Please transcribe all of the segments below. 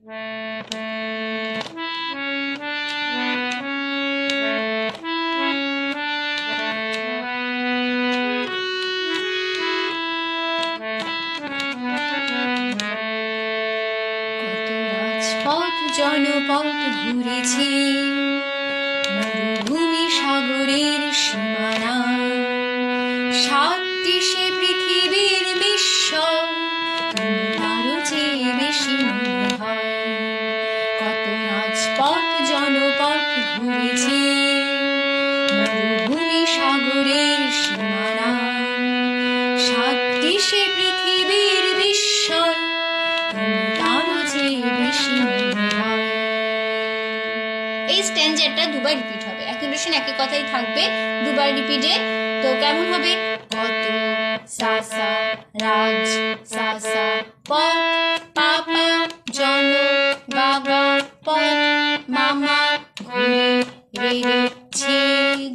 রাজপথ জনপথ ঘুরেছি, মরুভূমি সাগরের সীমানা, সাত দেশে পৃথিবীর বিস্ময়, তুমি আরো চেয়ে বেশি মনে হয়। কত রাজপথ জনপথ ঘুরেছি, মরুভূমি সাগরের সীমানা, সাত দেশে পৃথিবীর বিস্ময়, তুমি আরো চেয়ে বেশি মনে হয়। এই স্ট্যান্জারটা দুবার রিপিট হবে, একই ডিউরেশন একই কথাই থাকবে, দুবার রিপিটে। তো কেমন হবে? কত সা সা রাজ সা সা পথ পা পা জন গা গা পথ মামা ঘুরে রে রে ছি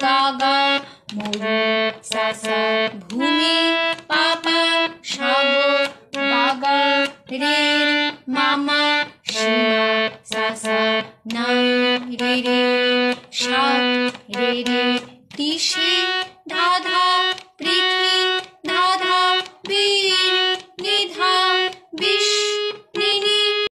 গা গা মরু সা সা ভূমি পা পা সাগর গা গা রে মামা সীমা সা সা নাই রে রে সাত রে রে দিশে ধাধা পৃথিবী